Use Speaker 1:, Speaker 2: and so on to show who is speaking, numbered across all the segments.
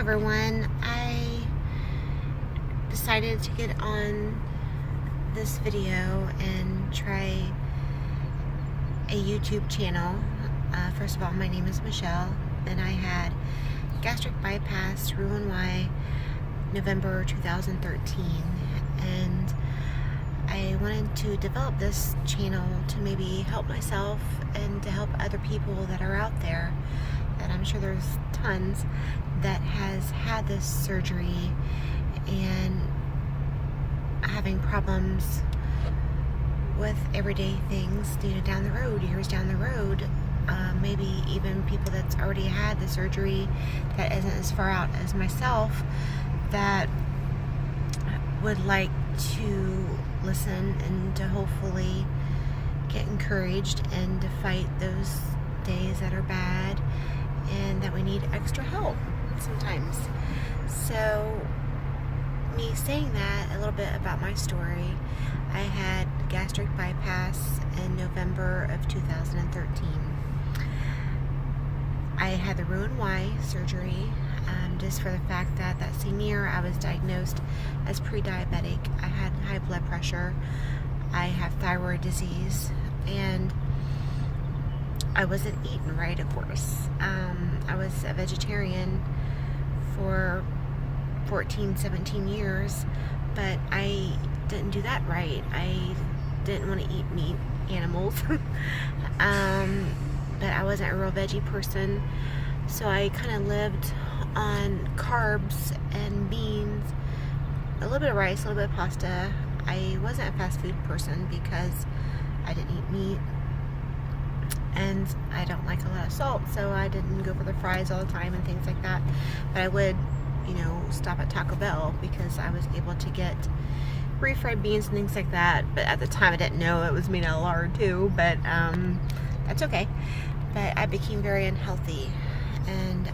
Speaker 1: everyone. I decided to get on this video and try a YouTube channel. First of all, my name is Michelle, and I had gastric bypass, Roux-en-Y, November 2013, and I wanted to develop this channel to maybe help myself and to help other people that are out there, that I'm sure there's tons that has had this surgery and having problems with everyday things, down the road, years down the road. Maybe even people that's already had the surgery that isn't as far out as myself, that would like to listen and to hopefully get encouraged and to fight those days that are bad and that we need extra help sometimes. So, me saying that, a little bit about my story. I had gastric bypass in November of 2013. I had the Roux-en-Y surgery, just for the fact that that same year I was diagnosed as pre-diabetic. I had high blood pressure, I have thyroid disease, and I wasn't eating right, of course. I was a vegetarian for 14, 17 years, but I didn't do that right. I didn't want to eat meat, animals, but I wasn't a real veggie person, so I kind of lived on carbs and beans, a little bit of rice, a little bit of pasta. I wasn't a fast food person because I didn't eat meat, and I don't like a lot of salt, so I didn't go for the fries all the time and things like that. But I would, stop at Taco Bell because I was able to get refried beans and things like that. But at the time I didn't know it was made out of lard too, but that's okay. But I became very unhealthy, and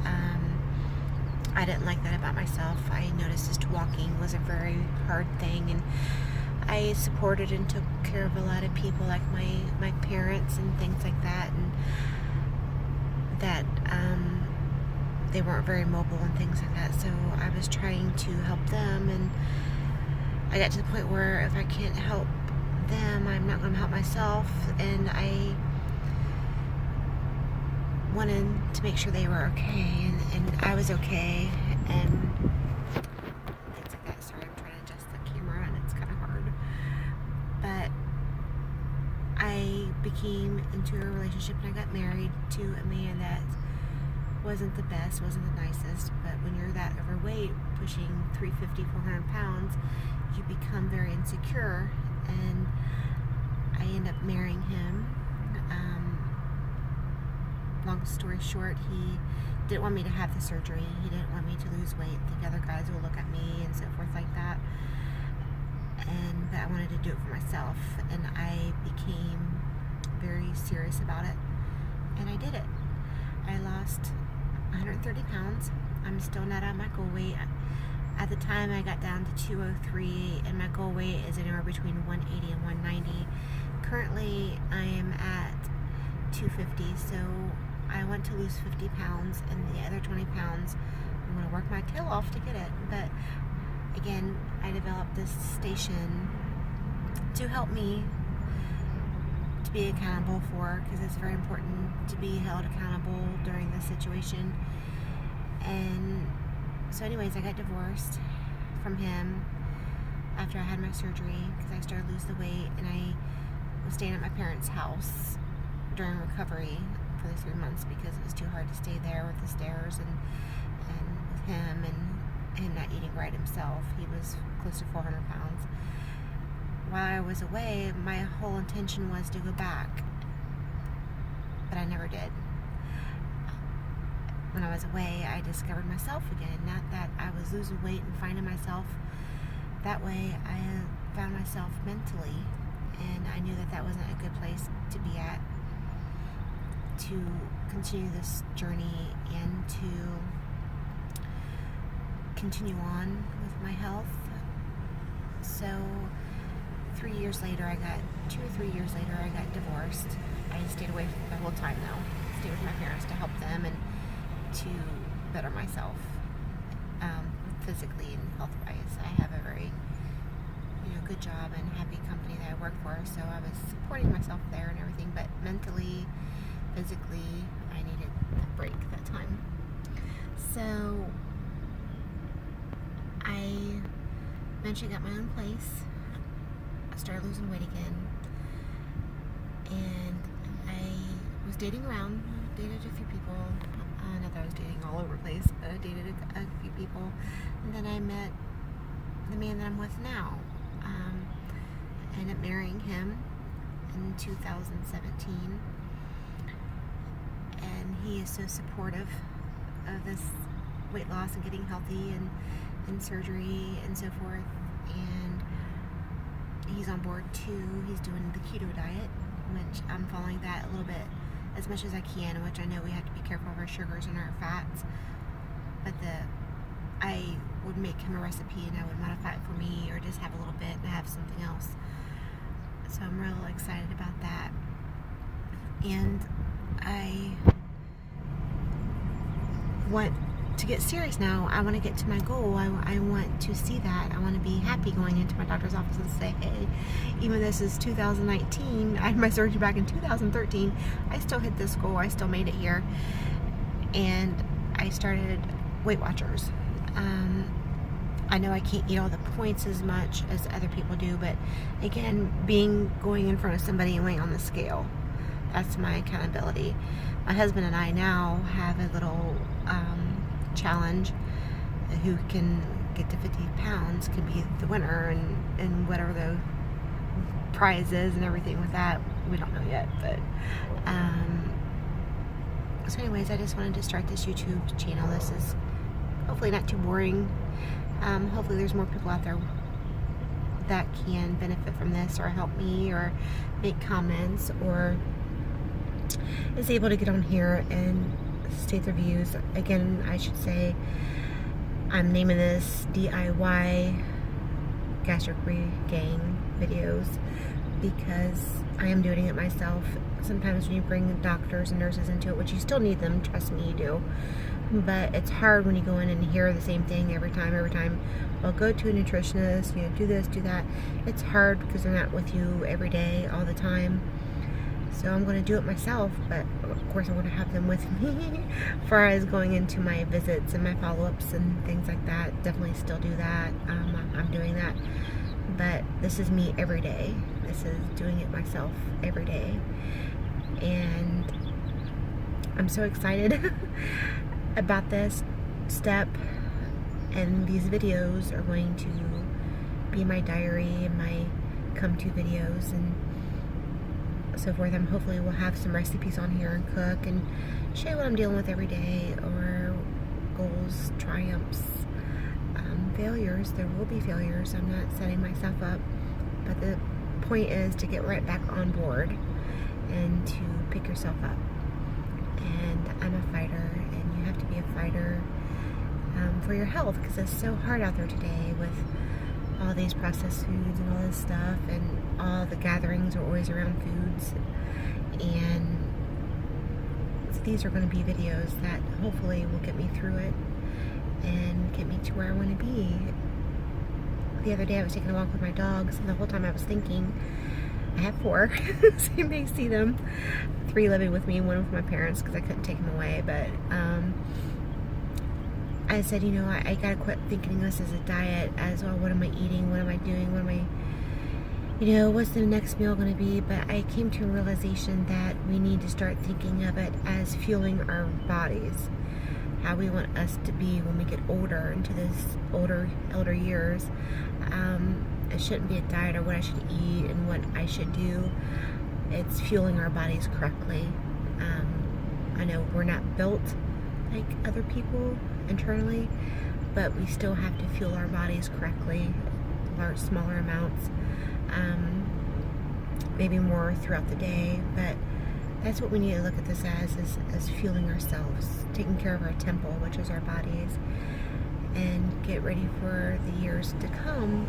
Speaker 1: I didn't like that about myself. I noticed just walking was a very hard thing, and I supported and took care of a lot of people, like my parents and things like that, and that they weren't very mobile and things like that. So I was trying to help them, and I got to the point where if I can't help them, I'm not going to help myself, and I wanted to make sure they were okay, and I was okay, and things like that. Sorry, I'm trying to adjust the camera, and it's kind of hard. But I became into a relationship, and I got married to a man that wasn't the best, wasn't the nicest, but when you're that overweight, pushing 350, 400 pounds, you become very insecure, and I end up marrying him. Long story short, he didn't want me to have the surgery. He didn't want me to lose weight. The other guys will look at me and so forth like that. But I wanted to do it for myself, and I became very serious about it, and I did it. I lost 130 pounds. I'm still not at my goal weight. At the time, I got down to 203, and my goal weight is anywhere between 180 and 190. Currently, I am at 250, so I want to lose 50 pounds, and the other 20 pounds, I'm going to work my tail off to get it. But again, I developed this station to help me to be accountable for, because it's very important to be held accountable during this situation. And so anyways, I got divorced from him after I had my surgery because I started to lose the weight, and I was staying at my parents' house during recovery for the 3 months because it was too hard to stay there with the stairs and with him, and him not eating right himself. He was close to 400 pounds. While I was away, my whole intention was to go back, but I never did. When I was away, I discovered myself again. Not that I was losing weight and finding myself that way. I found myself mentally, and I knew that that wasn't a good place to be at, to continue this journey and to continue on with my health. So 2 or 3 years later, I got divorced. I stayed away the whole time though. Stayed with my parents to help them and to better myself. physically and health-wise. I have a very, good job and happy company that I work for, so I was supporting myself there and everything, but mentally, physically, I needed a break that time. So I eventually got my own place. I started losing weight again, and I was dating around, dated a few people. Not that I was dating all over the place, but I dated a few people, and then I met the man that I'm with now. I ended up marrying him in 2017, and he is so supportive of this weight loss and getting healthy and surgery and so forth, and he's on board too. He's doing the keto diet, which I'm following that a little bit as much as I can, which I know we have to be careful of our sugars and our fats, but I would make him a recipe and I would modify it for me, or just have a little bit and have something else. So I'm real excited about that. And I want to get serious now. I want to get to my goal. I want to see that. I want to be happy going into my doctor's office and say, hey, even this is 2019, I had my surgery back in 2013, I still hit this goal. I still made it here. And I started Weight Watchers. I know I can't eat all the points as much as other people do, but again, going in front of somebody and weighing on the scale, that's my accountability. My husband and I now have a little challenge. Who can get to 50 pounds can be the winner, and whatever the prize is and everything with that, we don't know yet. But so anyways, I just wanted to start this YouTube channel. This is hopefully not too boring. Hopefully there's more people out there that can benefit from this, or help me, or make comments, or is able to get on here and state their views. Again, I should say I'm naming this DIY gastric regain videos because I am doing it myself. Sometimes when you bring doctors and nurses into it, which you still need them, trust me, you do, but it's hard when you go in and hear the same thing every time. Well, go to a nutritionist, do this, do that. It's hard because they're not with you every day, all the time. So I'm going to do it myself, but of course I want to have them with me as far as going into my visits and my follow-ups and things like that. Definitely still do that. I'm doing that. But this is me every day. This is doing it myself every day. And I'm so excited about this step, and these videos are going to be my diary and my come-to videos and so forth. Hopefully we'll have some recipes on here and cook and show you what I'm dealing with every day, or goals, triumphs, failures. There will be failures. I'm not setting myself up, but the point is to get right back on board and to pick yourself up. And I'm a fighter, and you have to be a fighter for your health, because it's so hard out there today with all these processed foods and all this stuff, and all the gatherings are always around foods. And so these are going to be videos that hopefully will get me through it and get me to where I want to be. The other day I was taking a walk with my dogs, and the whole time I was thinking, I have 4, so you may see them. 3 living with me, 1 with my parents because I couldn't take them away. But I said, I gotta quit thinking this as a diet, as well, what am I eating, what am I doing, what's the next meal going to be? But I came to a realization that we need to start thinking of it as fueling our bodies, how we want us to be when we get older, into this older years. It shouldn't be a diet or what I should eat and what I should do. It's fueling our bodies correctly. I know we're not built like other people internally, but we still have to fuel our bodies correctly, smaller amounts, maybe more throughout the day. But that's what we need to look at this as fueling ourselves, taking care of our temple, which is our bodies, and get ready for the years to come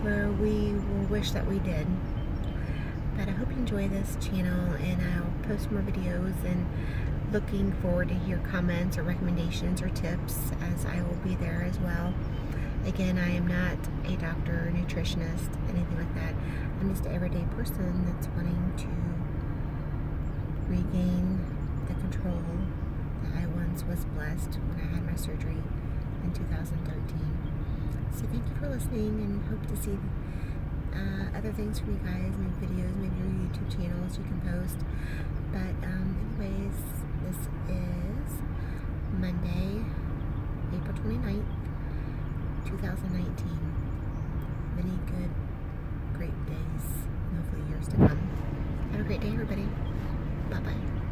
Speaker 1: where we will wish that we did. But I hope you enjoy this channel, and I'll post more videos and looking forward to hear comments or recommendations or tips, as I will be there as well. Again, I am not a doctor, nutritionist, anything like that. I'm just an everyday person that's wanting to regain the control that I once was blessed when I had my surgery in 2013. So thank you for listening, and hope to see other things from you guys, maybe videos, maybe your YouTube channels you can post. But anyways, this is Monday, April 29th, 2019. Many good, great days, and hopefully years to come. Have a great day, everybody. Bye-bye.